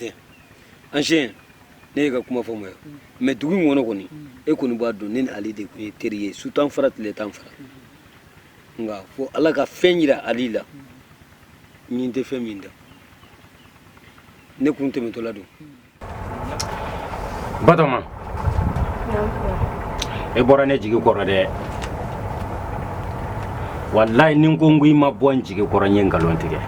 tɛ an siɲɛ ne ka kuma fɔ ma mais dugu in kɔnɔ kɔni e kɔni b'a dɔn ne ni ale de kun ye teri ye su t'an fara tile t'an fara nka fo ala ka fɛn yira ale la ɲin tɛ fɛn min da ne kun tɛmɛtɔla don Batoma e bɔra ne jigi kɔrɔ dɛ wallahi nin ko ngi ma bɔ n jigi kɔrɔ n ye ngalon tigɛ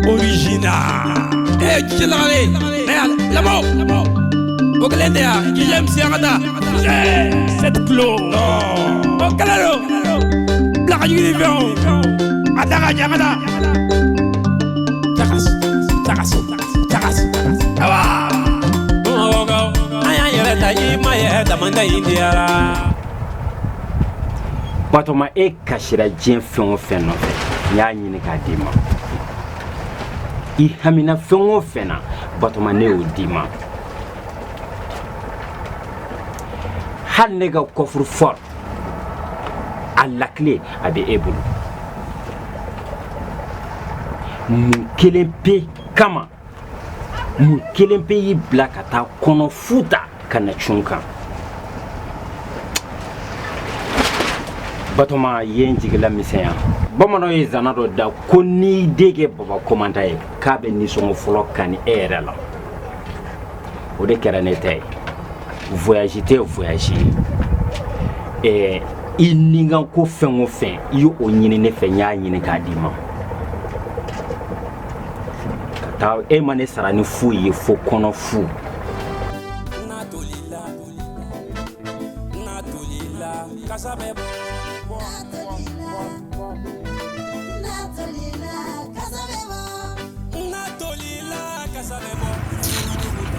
original excellent lamo o kelen de ya j'aime siagata cette clos o kalaro blaka yiri fɛn adaka jagada takas awa aya yɛrɛ ta i ma yɛ damanda indiara Batoma e kasira diɲɛ fɛn o fɛn nɔfɛ n y'a ɲini k'a d'i ma i hamina fɛn o fɛn na Batoma ne y'o d'i ma hali ne ka coffre fort a lakile a bɛ e bolo mun kelen pe kama mun kelen pe y'i bila ka taa kɔnɔ futa ka na cun kan Batoma ye n jigila misɛnya bamananw ye zana dɔ da ko n'i den kɛ baba komanda ye k'a bɛ nisɔngɔ fɔlɔ kani e yɛrɛ la o de kɛra ne ta ye voyage tɛ voyage ye i nikan ko fɛn o fɛn i y'o ɲini ne fɛ n y'a ɲini k'a d'i ma ka taa e ma ne sara ni foyi ye fo kɔnɔ fu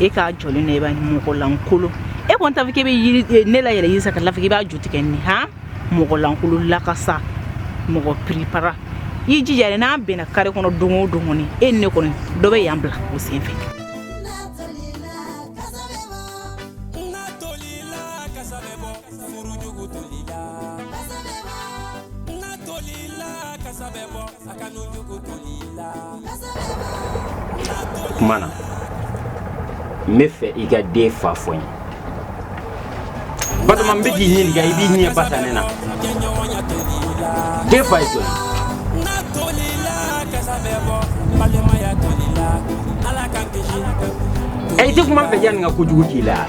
e ka jɔlen na e b'a mɔgɔ lankolo e kɔni t'a fɔ k'e bɛ yiri ne la yɛlɛ yiri sa ka lafi k'i b'a ju tigɛ ni han mɔgɔ lankolo lakasa mɔgɔ pripara i jija yɛrɛ n'an bɛnna kare kɔnɔ don o don kɔni e ni ne kɔni dɔ bɛ yan bila o sen fɛ kumana me fɛ i ka den fa fɔ n ye Batoma n bɛ k'i ɲininka i b'i ɲɛ basa ne na den fa ye jɔn ye i tɛ kuma n fɛ yanni n ka kojugu k'i la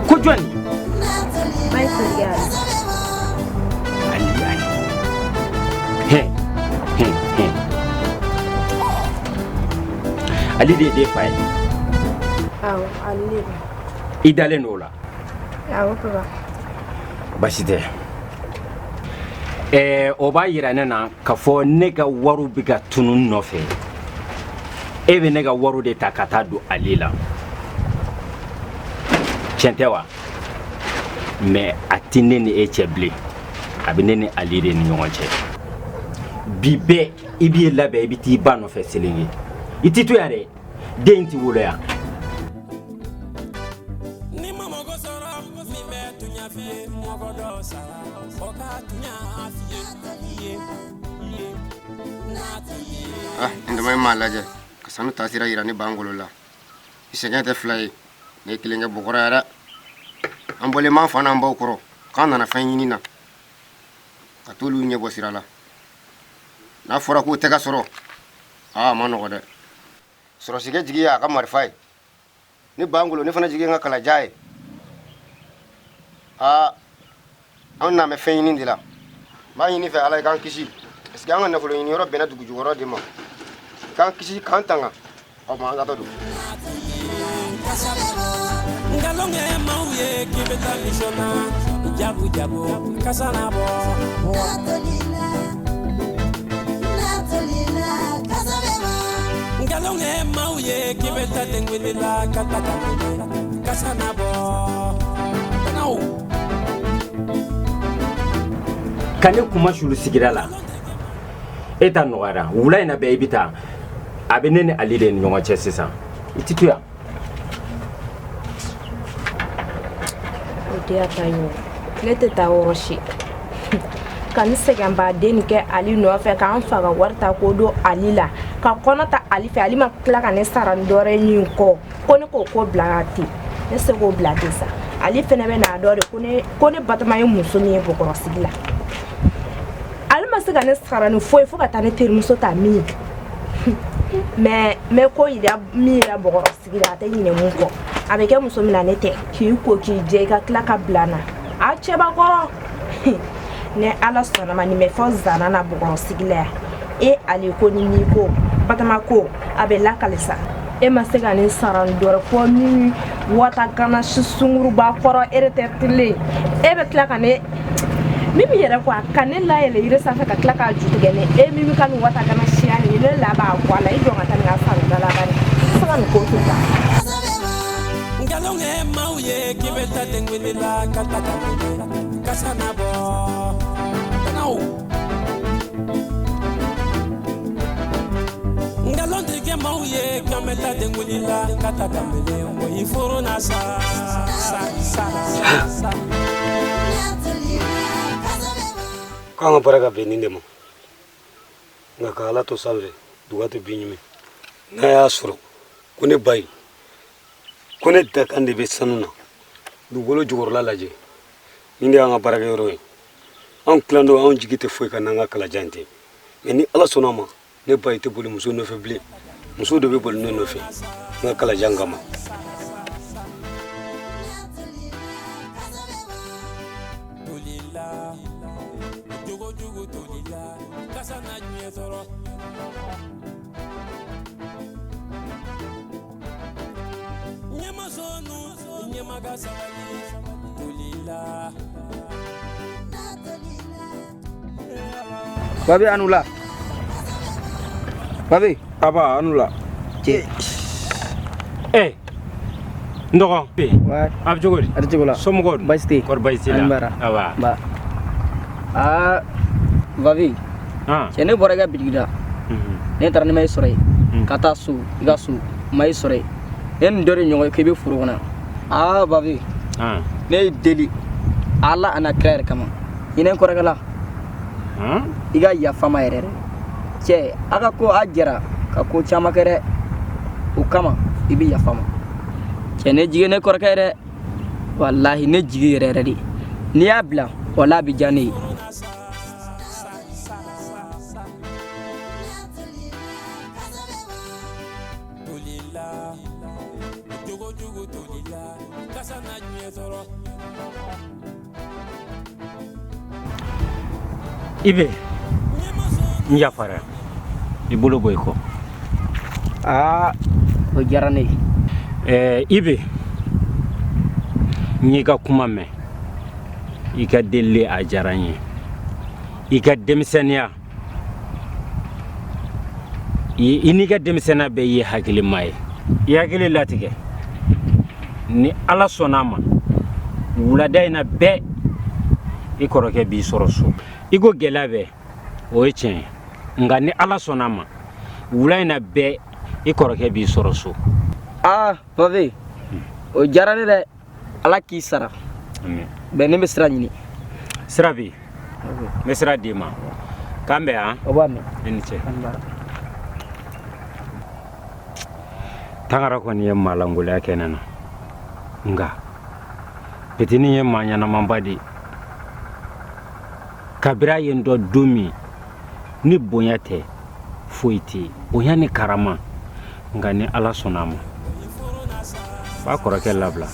ko jɔn Ali de den fa ye awɔ ali de i dalen don o la awɔ papa basi tɛ o b'a yira ne na k'a fɔ ne ka wariw bɛ ka tunu n nɔfɛ e bɛ ne ka wariw de ta ka taa don ale la tiɲɛ tɛ wa mais a tɛ ne ni e cɛ bilen a bɛ ne ni ale de ni ɲɔgɔn cɛ bi bɛɛ i b'i labɛn i bɛ t'i ba nɔfɛ selenge i t'i to yan dɛ den t'i wolo yan ndama ma lajɛ ka sanu taasira yira ne bangolo la i sɛgɛn tɛ fila ye ne kelen kɛ bɔkɔrɔ ya dɛ an bɔlen m'an fa n'an baw kɔrɔ k'an nana fɛn ɲini na ka t'olu ɲɛbɔ sira la n'a fɔra k'o tɛ ka sɔrɔ a ma nɔgɔ dɛ sɔrɔsikɛ jigi ye a ka marifa ye ne bangolo ne fana jigi ye n ka kalaja ye an na mɛ fɛn ɲini de la n b'a ɲini fɛ ala ye k'an kisi parce que an ka nafolo ɲini yɔrɔ bɛnna dugu jukɔrɔ de ma k'an kisi k'an tanga o ma an ka taa don ngalonge mauye kibeta lishona jabu jabu kasana bo ngalonge mauye kibeta tengwilila katata kasana bo no kane kuma shulu sigira la eta nɔgɔyara wula in na bɛɛ i bɛ taa a bɛ ne ni ale de ni ɲɔgɔn cɛ sisan i ti to yan o tɛ taa yɔrɔ ne tɛ taa yɔrɔ si ka n sɛgɛn baden kɛ ali nɔfɛ k'an fa ka wari ta k'o don ali la ka kɔnɔ ta ali fɛ ali ma tila ka ne sara n dɔrɛ ɲin kɔ ko ne k'o ko bila ka ten ne se k'o bila ten sa ali fɛnɛ bɛ n'a dɔ de ko ne Batɔma ye muso min ye bɔkɔrɔsigi la ali ma se ka ne sara ni foyi fo ka taa ne terimuso ta min mais ko yira min yira bɔkɔrɔsigi la a tɛ ɲinɛ mun kɔ a bɛ kɛ muso min na ne tɛ k'i ko k'i jɛ i ka tila ka bila n na a cɛbakɔrɔ ne ala sɔnna ma nin bɛ fɔ zana na bɔkɔrɔsigi la yan ali ko ni n'i ko Batɔma ko a bɛ lakalisa ma se ka ne sara n dɔrɛ fɔ ni wata gana si sunguruba kɔrɔ retraitelen bɛ tila ka ne Mimi yɛrɛ ko a ka ne layɛlɛ yiri sanfɛ ka tila k'a ju tigɛ ne Mimi ka nin wata gana siya ni ne laban a bɔ a la i jɔ ka taa nin ka sanu da la bani se ka nin ko to ta ngalonge mau ye kibeta tengwini la kataka kasana bo nau ngalonge ke mau ye kibeta tengwini la kataka mo ifuru na sa kanga baraka be ninde mo nga kala to salve dugato binyime na ya suro kone bay kone dakande be sanuna dugolo jogorla laje ninde nga baraka yoro an klando an jigite foy kana nga kala jante ni ala sonama ne bay te boli muso no feble muso do be boli no fe nga kala jangama Babi anula. Babi. Aba anula. Cik. Ndoko. What? Ab jogori. Ada jogola. Somgod. Basti. Kor baisila. Anbara. Aba. Ba. Babi. Cene boraga bigida. Ne tarani mai sore. Kata su, iga su, mai sore. En dori nyongo kebe furugona. Babi. Ne deli. Ala ana krer kama. Inen koragala. Iga ya fama yɛrɛ cɛ aka ko a jɛra ka ko caman kɛ dɛ o kama I bi yafa ma cɛ ne jigi ne kɔrɔkɛ dɛ wallahi ne jigi yɛrɛ yɛrɛ de n'i y'a bila wallahi a bi diya ne ye Ibe Njafara Ibolo boyko o diyara ne Ibe n'i ka kuma mɛn I ka deli a diyara n ye I ka denmisɛnniya I n'i ka denmisɛnniya bɛɛ ye hakilima ye I hakili latigɛ ni Ala sɔnna a ma wulada in na bɛɛ I kɔrɔkɛ b'i sɔrɔ so I ko gɛlɛya bɛ o ye tiɲɛ nka ni Ala sɔnna a ma wula in na bɛɛ I kɔrɔkɛ b'i sɔrɔ so Babi o diyara ne dɛ Ala k'i sara bɛn ne bɛ sira ɲini sira bɛ yen n bɛ sira d'i ma k'an bɛn yan o b'a mɛn I ni cɛ Tangara kɔni ye maalankoloya kɛ ne na nka Petini ye maa ɲɛnamanba de kabira ye n dɔn don min ni bonya tɛ foyi tɛ yen bonya ni karama nka ni Ala sɔnna a ma b'a kɔrɔkɛ labila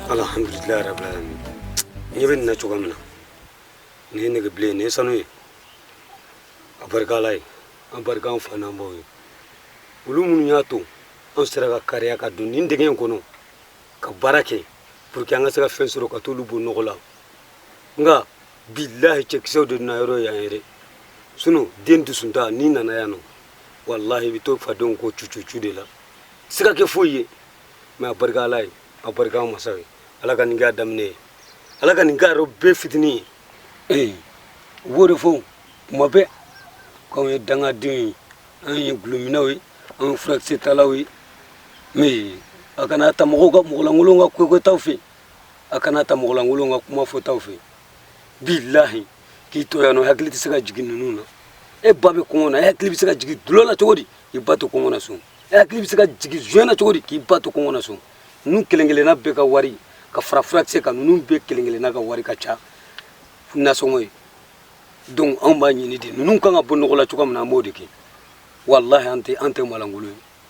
Alhamdulillah rabbil alamin nyebe na cogo mina ne nege bile ne sanu ye a barika Ala ye an barika an fa n'an baw ye olu minnu y'a to an sera ka kariya ka don nin dingɛ in kɔnɔ ka baara kɛ pour que an ka se ka fɛn sɔrɔ ka t'olu bɔ nɔgɔ la nka billahi cɛkisɛw de na yɔrɔ yan yɛrɛ Sunu den dusunta ni nana ya no wallahi bi to fadon ko cucucu de la sika ke foye ma barka alai a barka masawi ala kan ga damne ala kan ga ro be fitini wori fo kuma be ko e danga din an ye gluminawi an fraxe talawi me akana ta mo ko mo langulunga ko tawfi akana ta mo langulunga kuma fo tawfi billahi ki to yano hakli tisaka jigin nuna e babe ko na hakli bisaka jigi dulola togodi e bato ko na sun e hakli bisaka jigi joina togodi ki bato ko na sun nu kelengele na be ka wari ka fraxe ka nu be kelengele na ka wari ka cha na so moy donc on ba ni di nu kan ga bonno ko la tukam na modi ki wallahi ante malangulu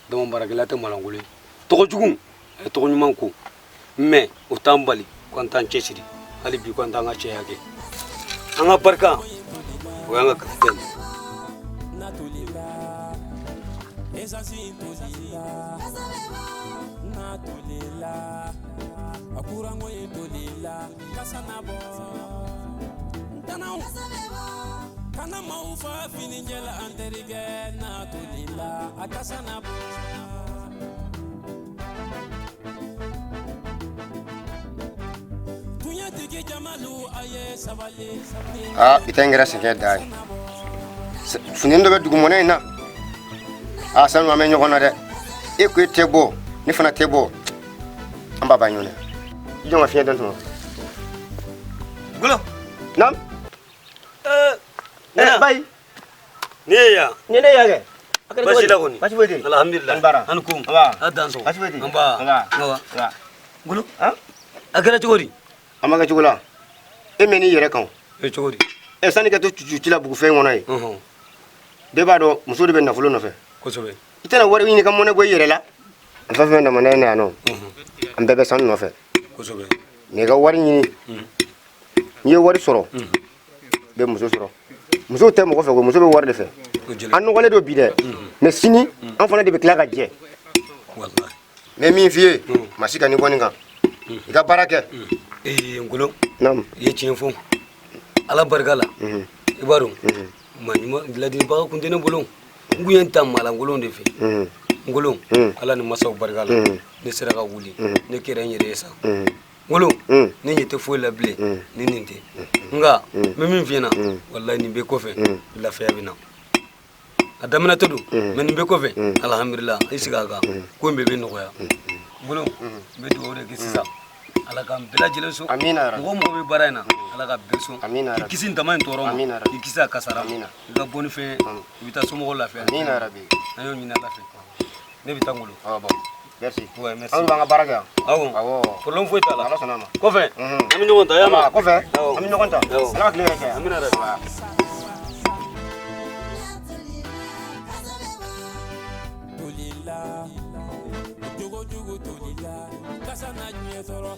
dama barakela te malangulu to jugum e to nyuman ko mais o tambali kontan chesiri ali bi kontan ga cheyake anga barka o anga kapten natulila esasi tolila natulila akurango yetolila kasanabo tanau kana maufa fininjela anterige natulila akasanabo Itengera seke dai funendo be dugu mona ina sanu ame nyogona de e ko tebo ni fana tebo amba banyone jonga fiye don to gulo nam bay ne ya ge basi la goni basi wede alhamdulillah anbara ankum aba adanso basi wede amba aba gulo akara chogori amaga chugula e meni yere kan e chogori e sani ka to cucu la bugu fe ngona yi de ba do muso de be nafulo no fe ko sobe itana wari ni kam mona go yere la fa fe na mona na no am bebe san no fe ko sobe ne ga wari ni ni wari soro be muso soro muso te mo ko fe ko muso be wari de fe an no wale do bi de mais sini an fana de be kla ga je wallahi mais min fie masika ni boninga iga barake ngolo nam ye tienfo ala barkala ibaro manima diladi ba ko ndene bolon nguyen tam mala ngolo de fi ngolo ala ni masaw barkala ne sera ka wuli ne kere nyere sa ngolo ne nyete fo la ble ne ninte nga memin fina wallahi ni be ko fe la fe abina adamna todo men be ko fe alhamdulillah isiga ga ko be be no ya ngolo be do re kisisa ala ka bela jeleso amina mo mo be barana ala ka beso amina kisin tamay toro amina kisa kasara amina ga boni fe bita somo la fe amina rabbi ayo nyina la fe ne bita ngolo bon merci ouais merci an banga baraka awo polon foi tala ala sanama ko fe ami nyogon ta yama ko fe ami nyogon ta ala ka lere ke amina rabbi jogo jogo tolila kasana nyetoro